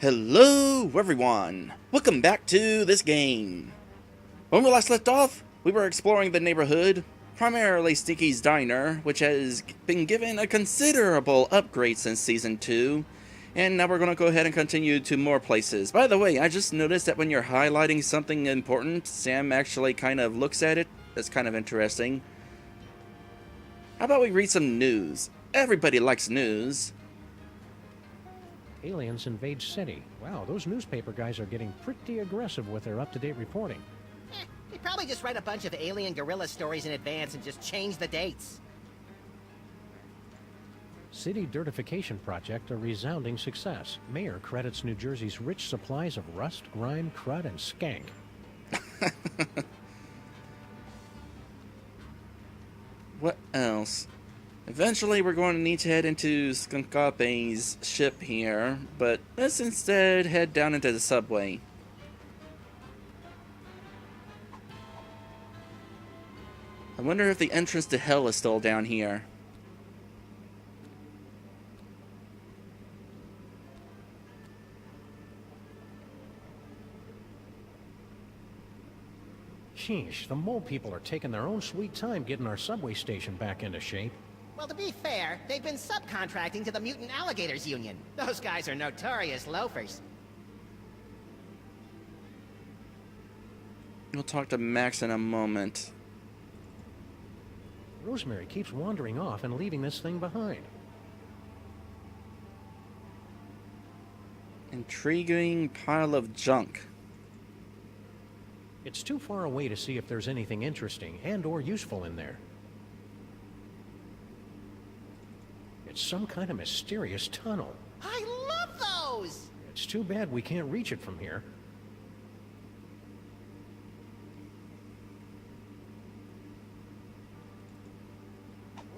Hello everyone! Welcome back to this game! When we last left off, we were exploring the neighborhood, primarily Stinky's Diner, which has been given a considerable upgrade since Season 2, and now we're going to go ahead and continue to more places. By the way, I just noticed that when you're highlighting something important, Sam actually kind of looks at it. That's kind of interesting. How about we read some news? Everybody likes news. Aliens invade city. Wow, those newspaper guys are getting pretty aggressive with their up-to-date reporting. They probably just write a bunch of alien guerrilla stories in advance and just change the dates. City dirtification project a resounding success. Mayor credits New Jersey's rich supplies of rust, grime, crud, and skank. What else? Eventually we're going to need to head into Skun-ka'pe's ship here, but let's instead head down into the subway. I wonder if the entrance to hell is still down here. Sheesh, the mole people are taking their own sweet time getting our subway station back into shape. Well, to be fair, they've been subcontracting to the Mutant Alligators Union. Those guys are notorious loafers. We'll talk to Max in a moment. Rosemary keeps wandering off and leaving this thing behind. Intriguing pile of junk. It's too far away to see if there's anything interesting and or useful in there. It's some kind of mysterious tunnel. I love those! It's too bad we can't reach it from here.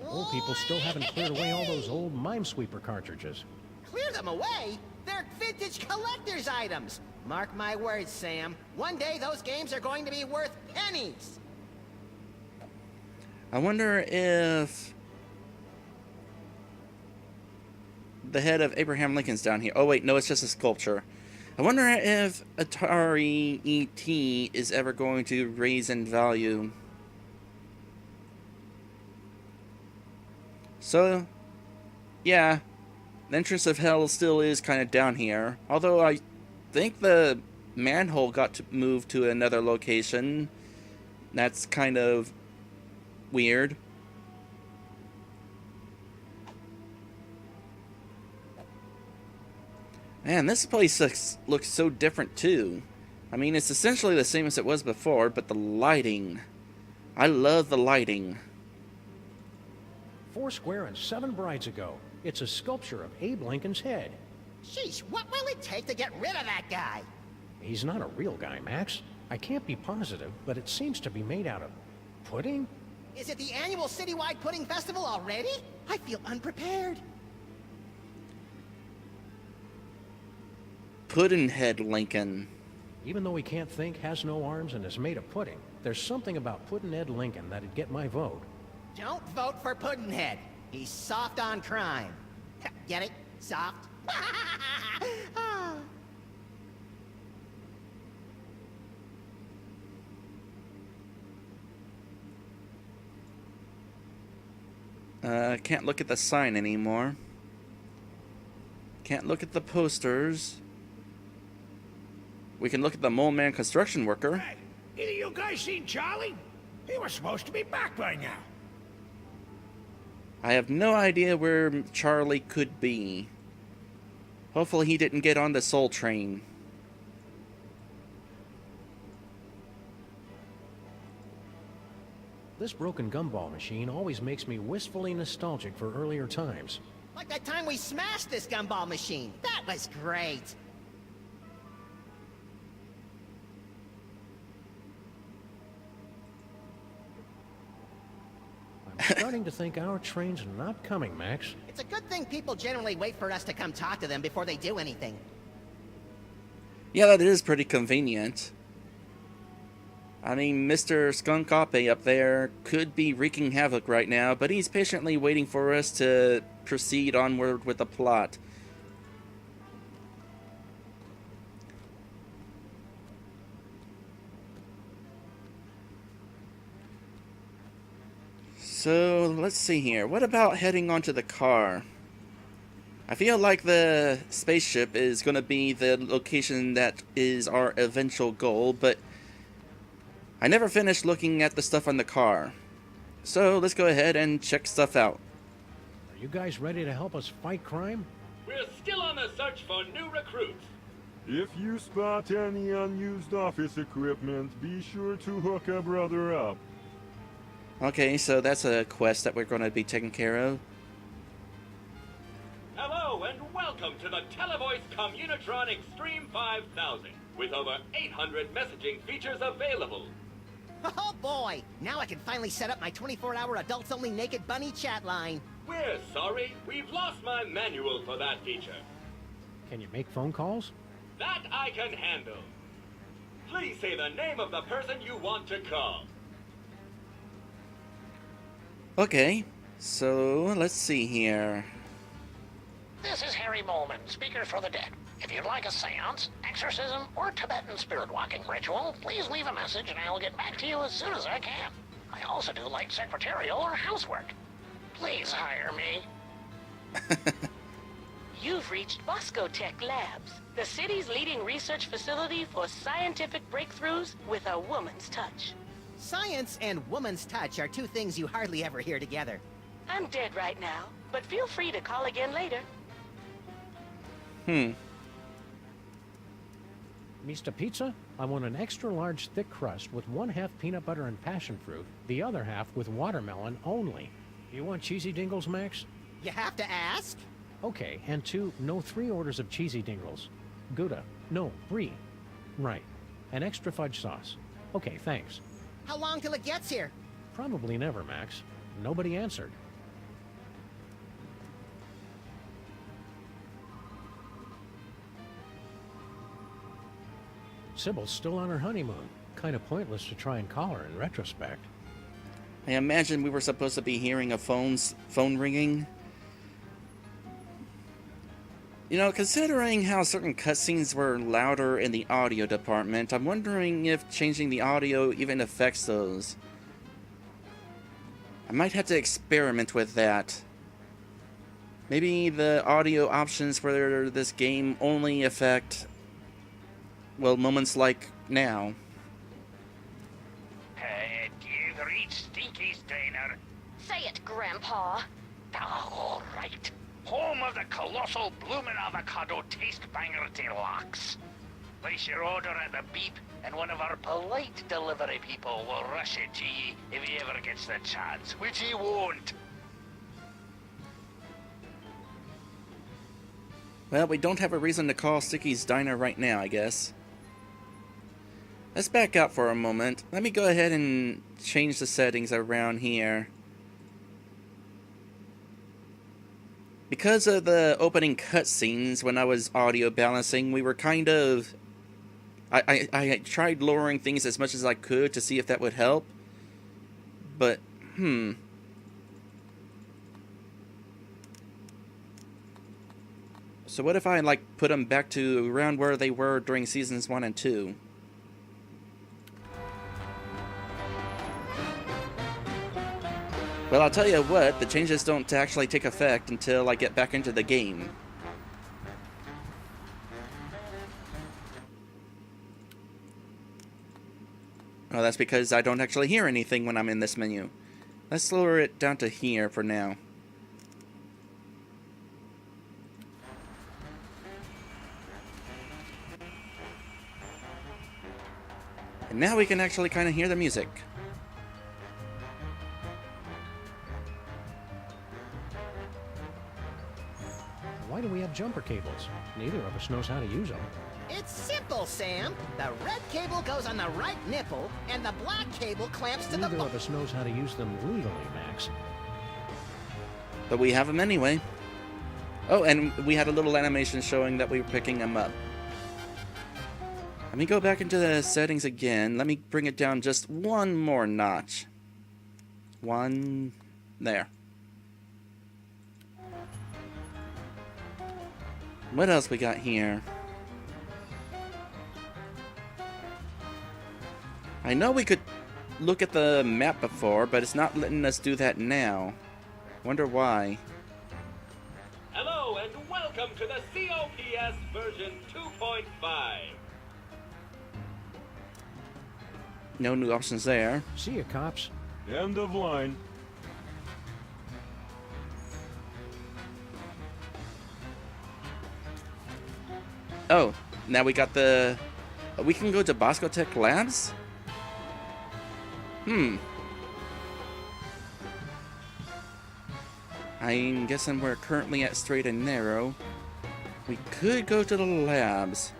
Old people still haven't cleared away all those old Minesweeper cartridges. Clear them away? They're vintage collector's items! Mark my words, Sam. One day those games are going to be worth pennies! I wonder if the head of Abraham Lincoln's down here. Oh wait, no, it's just a sculpture. I wonder if Atari ET is ever going to raise in value. So, yeah, the entrance of hell still is kind of down here. Although I think the manhole got moved to another location. That's kind of weird. Man, this place looks so different too. I mean, it's essentially the same as it was before, but the lighting. I love the lighting. 4 square and 7 brides ago. It's a sculpture of Abe Lincoln's head. Sheesh, what will it take to get rid of that guy? He's not a real guy, Max. I can't be positive, but it seems to be made out of pudding? Is it the annual citywide pudding festival already? I feel unprepared. Puddinhead Lincoln. Even though he can't think, has no arms, and is made of pudding, there's something about Puddinhead Lincoln that'd get my vote. Don't vote for Puddinhead. He's soft on crime. Get it? Soft? Can't look at the sign anymore. Can't look at the posters. We can look at the Mole Man construction worker. Hey, either you guys seen Charlie? He was supposed to be back by now. I have no idea where Charlie could be. Hopefully he didn't get on the Soul Train. This broken gumball machine always makes me wistfully nostalgic for earlier times. Like that time we smashed this gumball machine. That was great. I'm starting to think our train's not coming, Max. It's a good thing people generally wait for us to come talk to them before they do anything. Yeah, that is pretty convenient. I mean, Mr. Skun-ka'pe up there could be wreaking havoc right now, but he's patiently waiting for us to proceed onward with the plot. So, let's see here. What about heading onto the car? I feel like the spaceship is going to be the location that is our eventual goal, but I never finished looking at the stuff on the car. So, let's go ahead and check stuff out. Are you guys ready to help us fight crime? We're still on the search for new recruits. If you spot any unused office equipment, be sure to hook a brother up. Okay, so that's a quest that we're going to be taking care of. Hello and welcome to the Televoice Communitron Extreme 5000, with over 800 messaging features available. Oh boy! Now I can finally set up my 24-hour adults-only naked bunny chat line. We're sorry, we've lost my manual for that feature. Can you make phone calls? That I can handle. Please say the name of the person you want to call. Okay, so let's see here. This is Harry Molman, speaker for the dead. If you'd like a seance, exorcism, or Tibetan spirit walking ritual, please leave a message and I will get back to you as soon as I can. I also do light secretarial or housework. Please hire me. You've reached Bosco Tech Labs, the city's leading research facility for scientific breakthroughs with a woman's touch. Science and woman's touch are two things you hardly ever hear together. I'm dead right now, but feel free to call again later. Mr. Pizza, I want an extra large thick crust with 1/2 peanut butter and passion fruit, the other half with watermelon only. You want cheesy dingles, Max? You have to ask? Okay, and 2, no 3 orders of cheesy dingles. Gouda, no, brie. Right. An extra fudge sauce. Okay, thanks. How long till it gets here? Probably never, Max. Nobody answered. Sybil's still on her honeymoon. Kind of pointless to try and call her in retrospect. I imagine we were supposed to be hearing a phone ringing. You know, considering how certain cutscenes were louder in the audio department, I'm wondering if changing the audio even affects those. I might have to experiment with that. Maybe the audio options for this game only affect, well, moments like now. You've reached Stinky's Diner. Say it, Grandpa. All right. Home of the colossal bloomin' avocado taste banger deluxe. Place your order at the beep, and one of our polite delivery people will rush it to ye if he ever gets the chance, which he won't. Well, we don't have a reason to call Sticky's Diner right now, I guess. Let's back out for a moment. Let me go ahead and change the settings around here. Because of the opening cutscenes, when I was audio balancing, we were kind of... I tried lowering things as much as I could to see if that would help. But, So what if I, like, put them back to around where they were during Seasons 1 and 2? Well, I'll tell you what, the changes don't actually take effect until I get back into the game. Well, that's because I don't actually hear anything when I'm in this menu. Let's lower it down to here for now. And now we can actually kind of hear the music. Why do we have jumper cables? Neither of us knows how to use them. It's simple, Sam. The red cable goes on the right nipple, and the black cable clamps to the Neither of us knows how to use them legally, Max. But we have them anyway. Oh, and we had a little animation showing that we were picking them up. Let me go back into the settings again. Let me bring it down just one more notch. One... there. What else we got here? I know we could look at the map before, but it's not letting us do that now. Wonder why. Hello and welcome to the COPS version 2.5. No new options there. See ya, cops. End of line. Oh, now we got the... We can go to Bosco Tech Labs? I'm guessing we're currently at straight and narrow. We could go to the labs.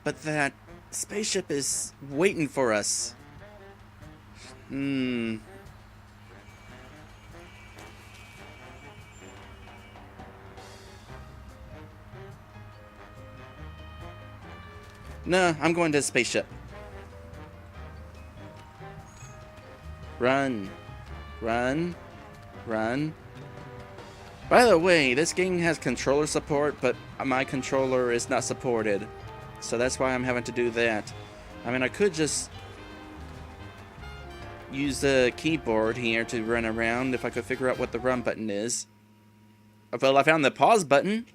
But that spaceship is waiting for us. Nah, I'm going to the spaceship. Run. Run. Run. By the way, this game has controller support, but my controller is not supported. So that's why I'm having to do that. I mean, I could just use the keyboard here to run around if I could figure out what the run button is. Well, I found the pause button.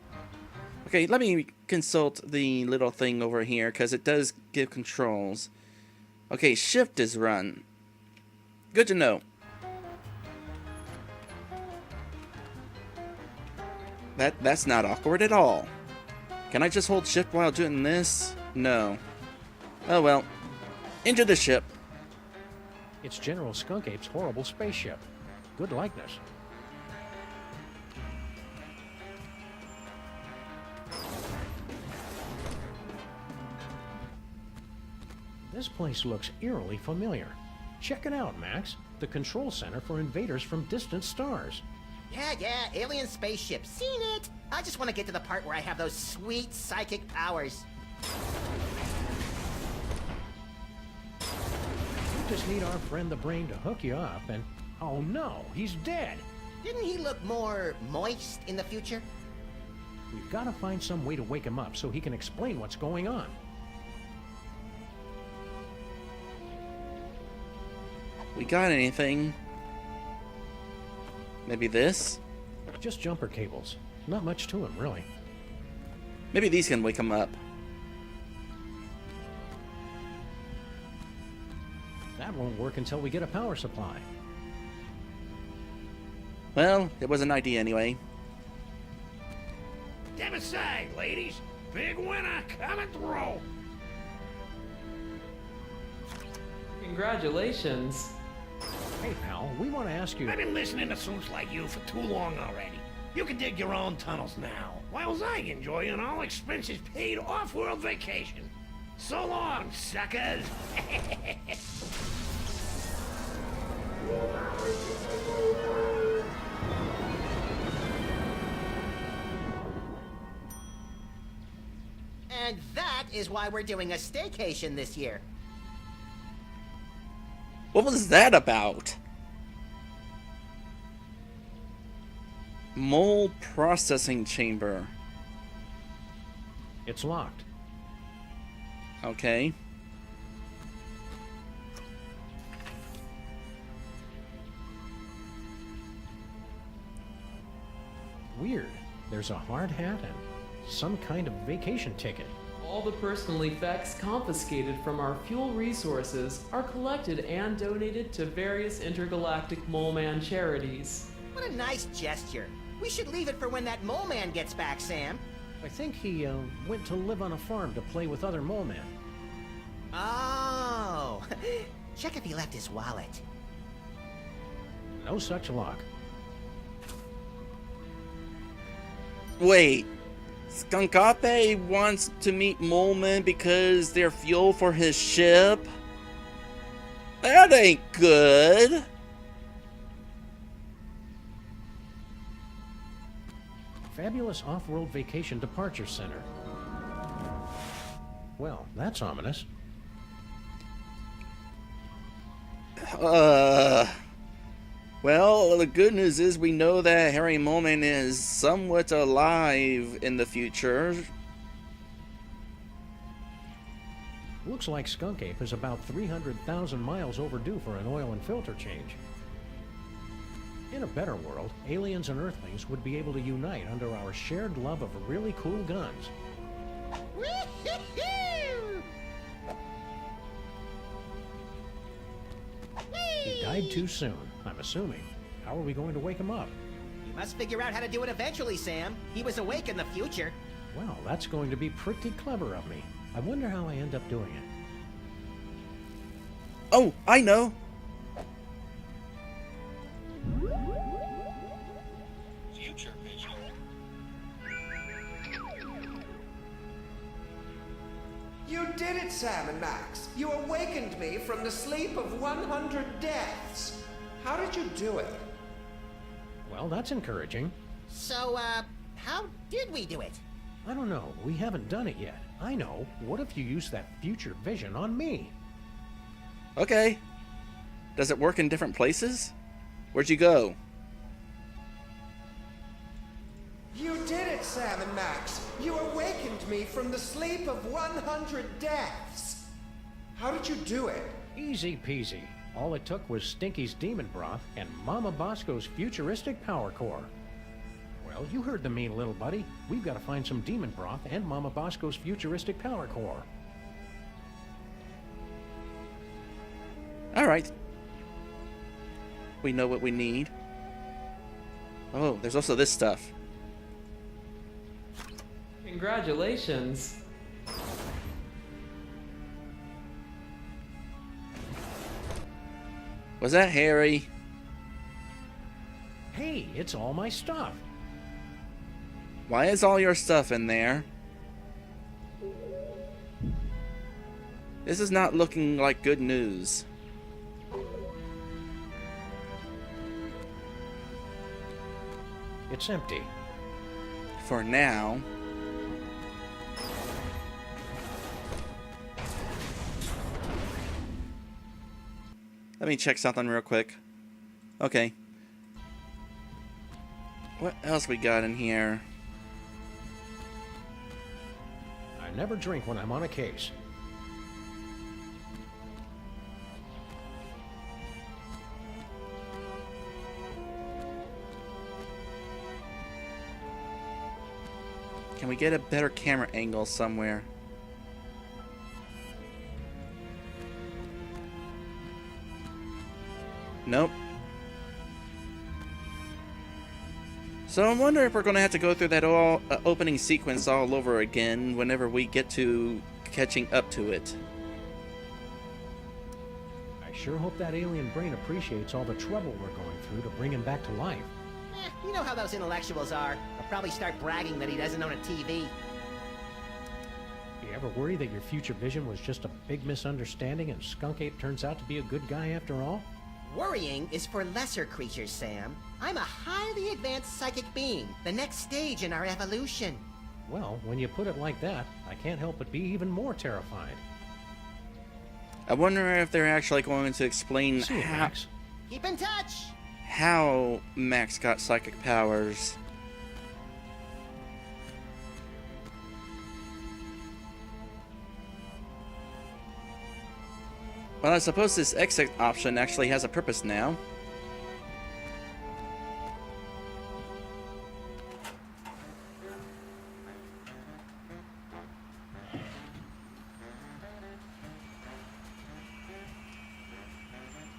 Okay, let me consult the little thing over here, because it does give controls. Okay, shift is run. Good to know. That's not awkward at all. Can I just hold shift while doing this? No. Oh well. Into the ship. It's General Skun-ka'pe's horrible spaceship. Good likeness. This place looks eerily familiar. Check it out, Max. The control center for invaders from distant stars. Yeah, alien spaceship. Seen it! I just want to get to the part where I have those sweet psychic powers. We just need our friend the Brain to hook you up and... Oh no, he's dead! Didn't he look more moist in the future? We've got to find some way to wake him up so he can explain what's going on. We got anything? Maybe this? Just jumper cables. Not much to him, really. Maybe these can wake him up. That won't work until we get a power supply. Well, it was an idea anyway. Step aside, ladies. Big winner coming through. Congratulations. Hey, pal, we want to ask you... I've been listening to suits like you for too long already. You can dig your own tunnels now, whilst I enjoy an all-expenses paid off-world vacation. So long, suckers! And that is why we're doing a staycation this year. What was that about? Mole processing chamber. It's locked. Okay. Weird. There's a hard hat and some kind of vacation ticket. All the personal effects confiscated from our fuel resources are collected and donated to various intergalactic Mole Man charities. What a nice gesture. We should leave it for when that mole man gets back, Sam. I think he went to live on a farm to play with other mole men. Oh. Check if he left his wallet. No such luck. Wait. Skun-ka'pe wants to meet Moleman because they're fuel for his ship? That ain't good. Fabulous off-world vacation departure center. Well, that's ominous. Well, the good news is we know that Harry Moleman is somewhat alive in the future. Looks like Skun-ka'pe is about 300,000 miles overdue for an oil and filter change. In a better world, aliens and Earthlings would be able to unite under our shared love of really cool guns. He died too soon, I'm assuming. How are we going to wake him up? You must figure out how to do it eventually, Sam. He was awake in the future. Well, that's going to be pretty clever of me. I wonder how I end up doing it. Oh, I know! Future vision. You did it, Sam and Max. You awakened me from the sleep of 100 deaths. How did you do it? Well, that's encouraging. So, how did we do it? I don't know. We haven't done it yet. I know. What if you use that future vision on me? Okay. Does it work in different places? Where'd you go? You did it, Sam and Max. You awakened me from the sleep of 100 deaths. How did you do it? Easy peasy. All it took was Stinky's demon broth and Mama Bosco's futuristic power core. Well, you heard the mean little buddy. We've got to find some demon broth and Mama Bosco's futuristic power core. All right. We know what we need. Oh, there's also this stuff. Congratulations. Was that Harry? Hey, it's all my stuff. Why is all your stuff in there? This is not looking like good news. It's empty. For now. Let me check something real quick. Okay. What else we got in here? I never drink when I'm on a case. Can we get a better camera angle somewhere? Nope. So I wonder if we're going to have to go through that opening sequence all over again whenever we get to catching up to it. I sure hope that alien brain appreciates all the trouble we're going through to bring him back to life. You know how those intellectuals are. They'll probably start bragging that he doesn't own a TV. You ever worry that your future vision was just a big misunderstanding and Skun-ka'pe turns out to be a good guy after all? Worrying is for lesser creatures, Sam. I'm a highly advanced psychic being, the next stage in our evolution. Well, when you put it like that, I can't help but be even more terrified. I wonder if they're actually going to explain See you, Max. Keep in touch! how Max got psychic powers. Well, I suppose this exit option actually has a purpose now.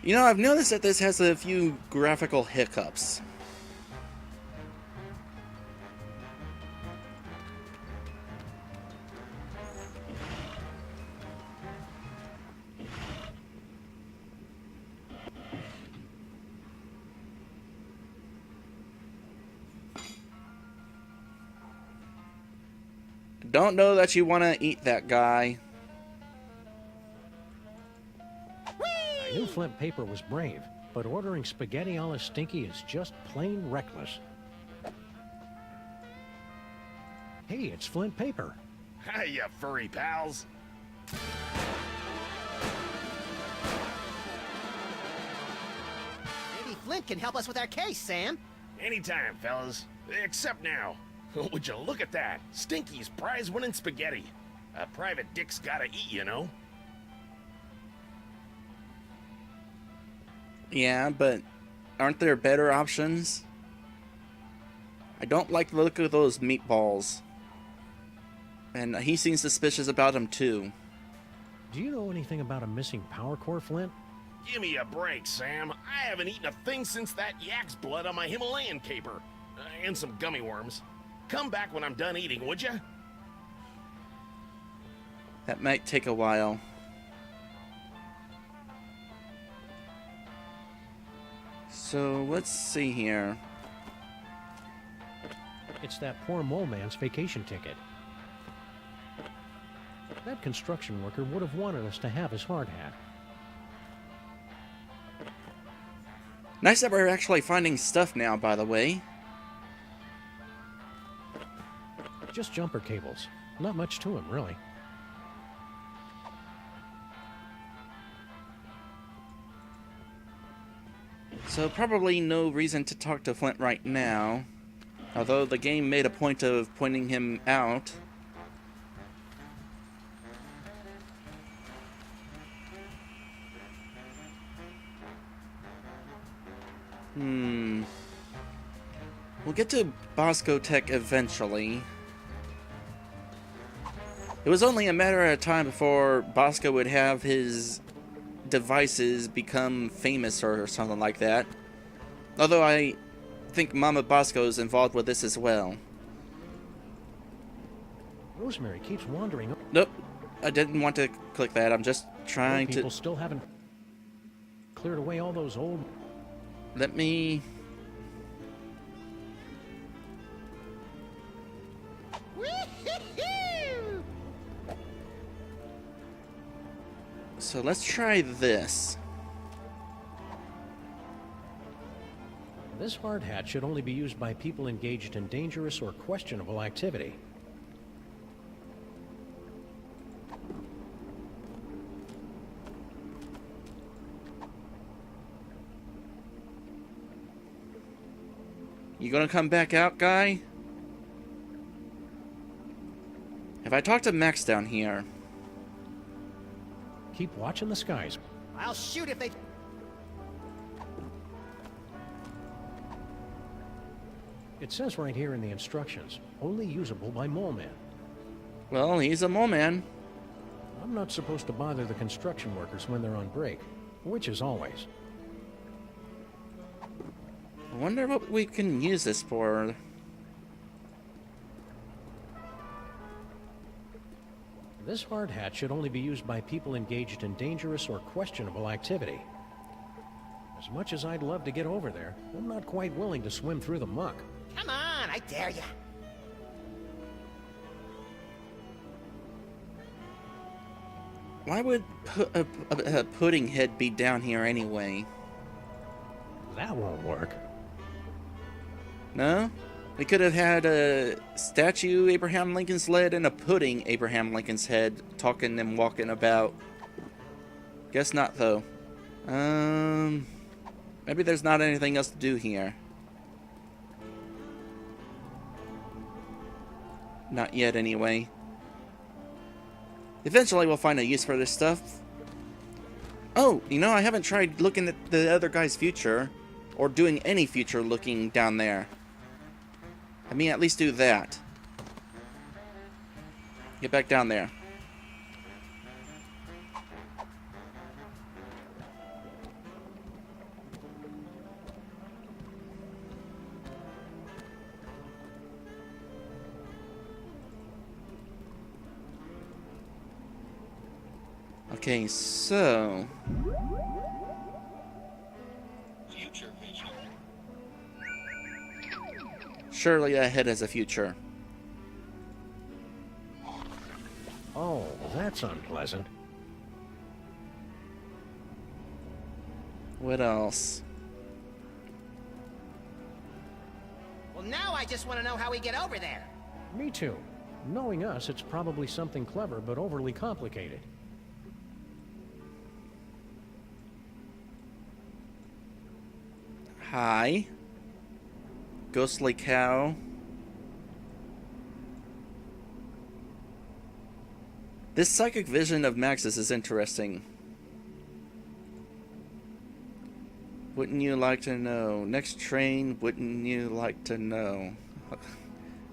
You know, I've noticed that this has a few graphical hiccups. Don't know that you want to eat that guy. I knew Flint Paper was brave, but ordering spaghetti a la Stinky is just plain reckless. Hey, it's Flint Paper. Hey, you furry pals. Maybe Flint can help us with our case, Sam. Anytime, fellas. Except now. Would you look at that? Stinky's prize-winning spaghetti. A private dick's gotta eat, you know? Yeah, but aren't there better options? I don't like the look of those meatballs. And he seems suspicious about them too. Do you know anything about a missing power core, Flint? Give me a break, Sam. I haven't eaten a thing since that yak's blood on my Himalayan caper. And some gummy worms. Come back when I'm done eating, would ya? That might take a while. So, let's see here. It's that poor mole man's vacation ticket. That construction worker would have wanted us to have his hard hat. Nice that we're actually finding stuff now, by the way. Just jumper cables. Not much to him, really. So probably no reason to talk to Flint right now. Although the game made a point of pointing him out. We'll get to Bosco Tech eventually. It was only a matter of time before Bosco would have his devices become famous or something like that. Although I think Mama Bosco is involved with this as well. Rosemary keeps wandering. Nope, I didn't want to click that. I'm just trying to... People still haven't cleared away all those old... Let me... So let's try this. This hard hat should only be used by people engaged in dangerous or questionable activity. You gonna come back out, guy? Have I talked to Max down here? Keep watching the skies. I'll shoot if they... It says right here in the instructions, only usable by mole man. Well, he's a mole man. I'm not supposed to bother the construction workers when they're on break, which is always. I wonder what we can use this for. This hard hat should only be used by people engaged in dangerous or questionable activity. As much as I'd love to get over there, I'm not quite willing to swim through the muck. Come on, I dare ya. Why would a pudding head be down here anyway? That won't work. No? We could have had a statue Abraham Lincoln's head and a pudding Abraham Lincoln's head talking and walking about. Guess not, though. Maybe there's not anything else to do here. Not yet, anyway. Eventually we'll find a use for this stuff. Oh, you know, I haven't tried looking at the other guy's future, or doing any future looking down there. I mean, at least do that. Get back down there. Okay, so... Future vision. Surely that head has a future. Oh, that's unpleasant. What else? Well, now I just want to know how we get over there. Me too. Knowing us, it's probably something clever but overly complicated. Hi. Ghostly cow. This psychic vision of Max's is interesting. Wouldn't you like to know? Next train, wouldn't you like to know?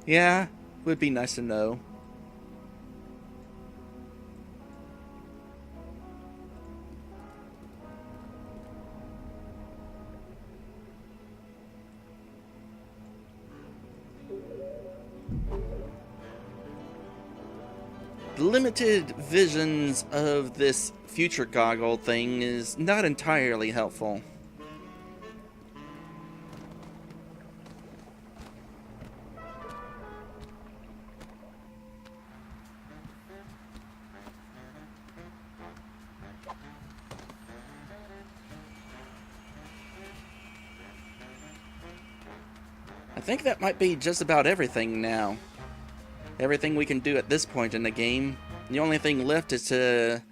Yeah, would be nice to know. The limited visions of this future goggle thing is not entirely helpful. I think that might be just about everything now. Everything we can do at this point in the game. The only thing left is to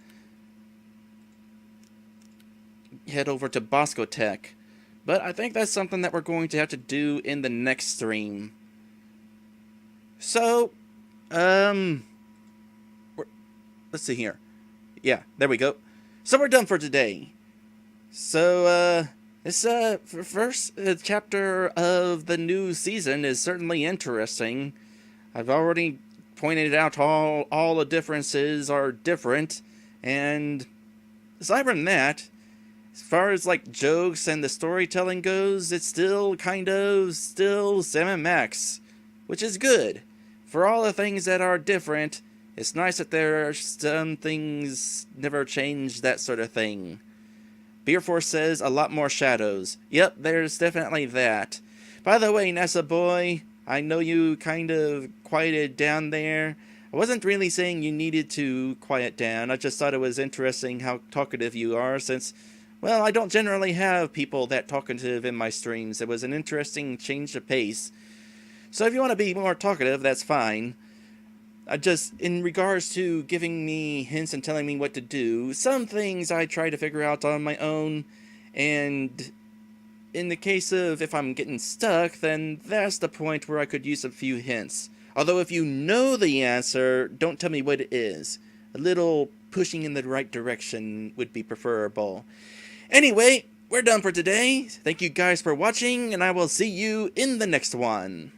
head over to Boscotech. But I think that's something that we're going to have to do in the next stream. So, let's see here. Yeah, there we go. So we're done for today. So, this first chapter of the new season is certainly interesting. I've already pointed out all the differences are different, and aside from that, as far as like jokes and the storytelling goes, it's still still Sam and Max, which is good. For all the things that are different, it's nice that there are some things never change, that sort of thing. Beer Force says a lot more shadows. Yep, there's definitely that. By the way, NASA boy, I know you kind of quieted down there. I wasn't really saying you needed to quiet down. I just thought it was interesting how talkative you are since, well, I don't generally have people that talkative in my streams. It was an interesting change of pace. So if you want to be more talkative, that's fine. In regards to giving me hints and telling me what to do, some things I try to figure out on my own, and in the case of if I'm getting stuck, then that's the point where I could use a few hints. Although if you know the answer, don't tell me what it is. A little pushing in the right direction would be preferable. Anyway, we're done for today. Thank you guys for watching, and I will see you in the next one.